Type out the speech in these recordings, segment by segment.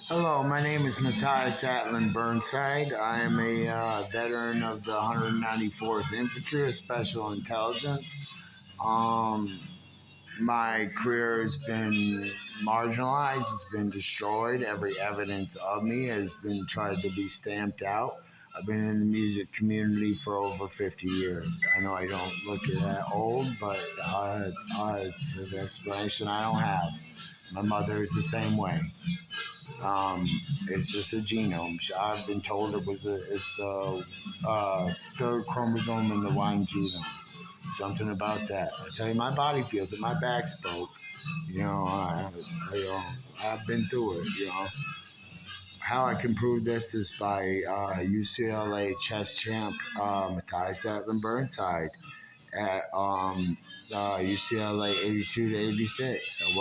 Hello, my name is Matthias Atlin Burnside. I am a veteran of the 194th Infantry of Special Intelligence. Um, my career has been marginalized, it's been destroyed. Every evidence of me has been tried to be stamped out. I've been in the music community for over 50 years. I know I don't look that old, but it's an explanation I don't have. My mother is the same way. Um, it's just a genome. I've been told it's a third chromosome in the Y genome. Something about that. I tell you, my body feels it. My back's broke. You know, I've been through it. How I can prove this is by UCLA chess champ Matthias Atlin Burnside at UCLA 82 to 86. I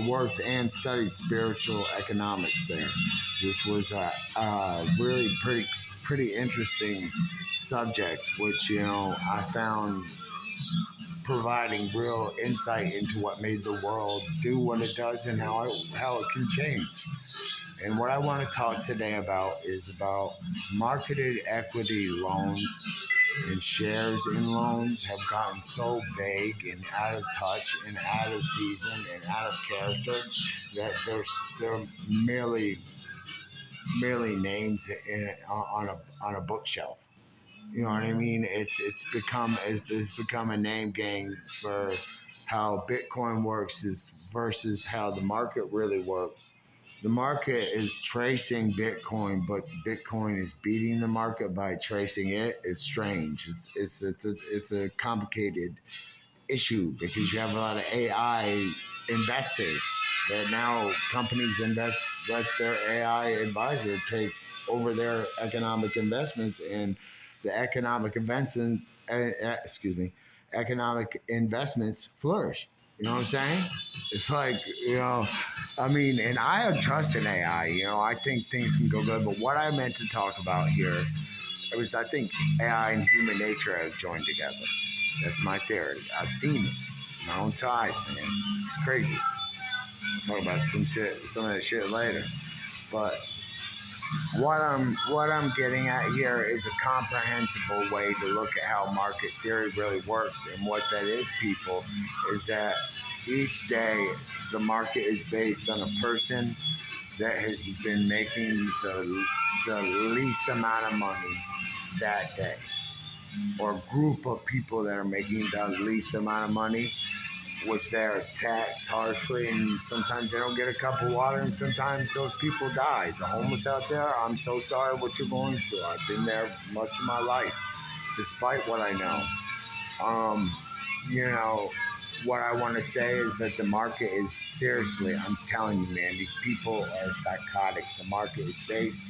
worked and studied spiritual economics there, which was a really pretty interesting subject, which I found providing real insight into what made the world do what it does and how it can change. And what I want to talk today about is about marketed equity loans and shares in loans have gotten so vague and out of touch and out of season and out of character that they're merely names on a bookshelf. You know what I mean? It's become a name gang for how Bitcoin works is versus how the market really works. The market is tracing Bitcoin, but Bitcoin is beating the market by tracing it. It's strange. It's a complicated issue because you have a lot of AI investors that now companies let their AI advisor take over their economic investments, and the excuse me, economic investments flourish. You know what I'm saying? It's like, I mean, and I have trust in AI. I think things can go good, but what I meant to talk about here I think AI and human nature have joined together. That's my theory. I've seen it. My own eyes, man. It's crazy. I'll talk about some of that shit later. But what I'm getting at here is a comprehensible way to look at how market theory really works, and what that is, people, is that each day the market is based on a person that has been making the least amount of money that day, or group of people that are making the least amount of money, which they're taxed harshly, and sometimes they don't get a cup of water, and sometimes those people die. The homeless out there, I'm so sorry what you're going through. I've been there much of my life, despite what I know. Um, you know, what I want to say is that the market is seriously, I'm telling you, man, these people are psychotic. The market is based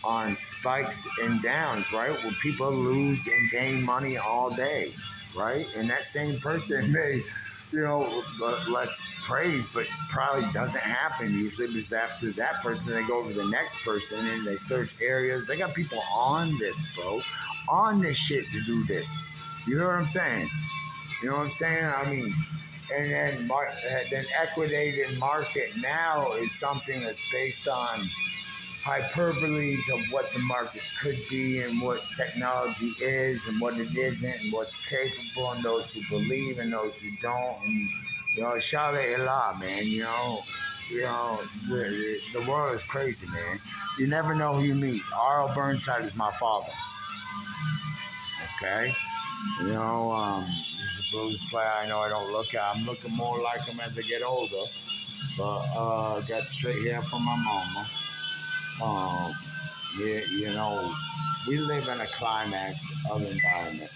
on spikes and downs, right? Where people lose and gain money all day, right? And that same person may, let's praise, but probably doesn't happen usually, because after that person, they go over to the next person and they search areas. They got people on this, bro, on this shit to do this. You know what I'm saying? You know what I'm saying? I mean, and then equitated market now is something that's based on hyperboles of what the market could be and what technology is and what it isn't and what's capable, and those who believe and those who don't. And Shale Allah, man. The world is crazy, man. You never know who you meet. R.L. Burnside is my father. Okay. He's a blues player. I know I don't look at. I'm looking more like him as I get older. But got straight hair from my mama. Um, yeah, we live in a climax of environment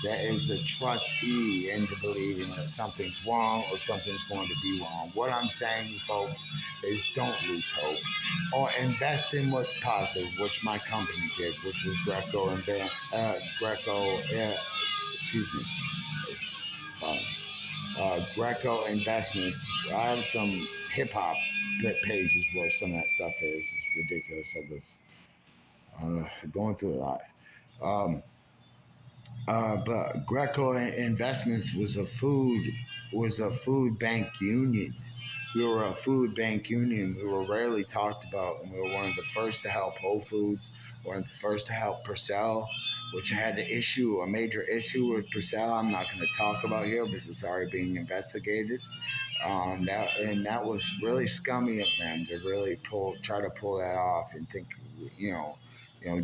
that is a trustee into believing that something's wrong or something's going to be wrong. What I'm saying, folks, is don't lose hope, or invest in what's positive, which my company did, which was excuse me, it's, Greco Investments. I have some hip hop pages where some of that stuff is. It's ridiculous. I was going through a lot. Um, but Greco Investments was a food bank union. We were a food bank union. We were rarely talked about, and we were one of the first to help Whole Foods, one of the first to help Purcell, which had a major issue with Purcell. I'm not going to talk about here because it's already being investigated. That was really scummy of them to really try to pull that off and think, you know, you know,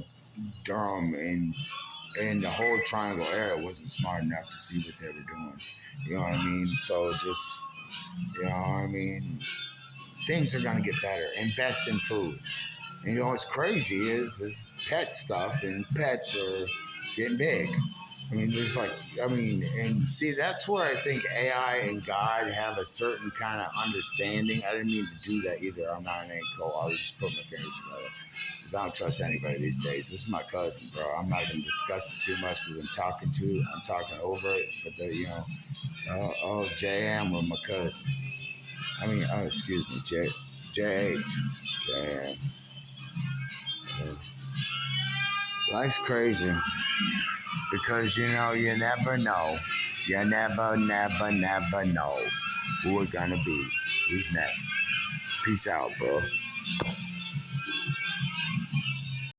Durham and the whole Triangle area wasn't smart enough to see what they were doing. You know what I mean? So just, you know what I mean? Things are gonna get better. Invest in food. And you know what's crazy is pet stuff, and pets are getting big. I mean, there's like, I mean, and see, that's where I think AI and God have a certain kind of understanding. I didn't mean to do that either. I'm not an A-co. I was just putting my fingers together because I don't trust anybody these days. This is my cousin, bro. I'm not going to discuss it too much because I'm talking over it. But JM with my cousin. I mean, excuse me, JH, JM. Life's crazy because you never know. You never know who we're gonna be. Who's next? Peace out, bro.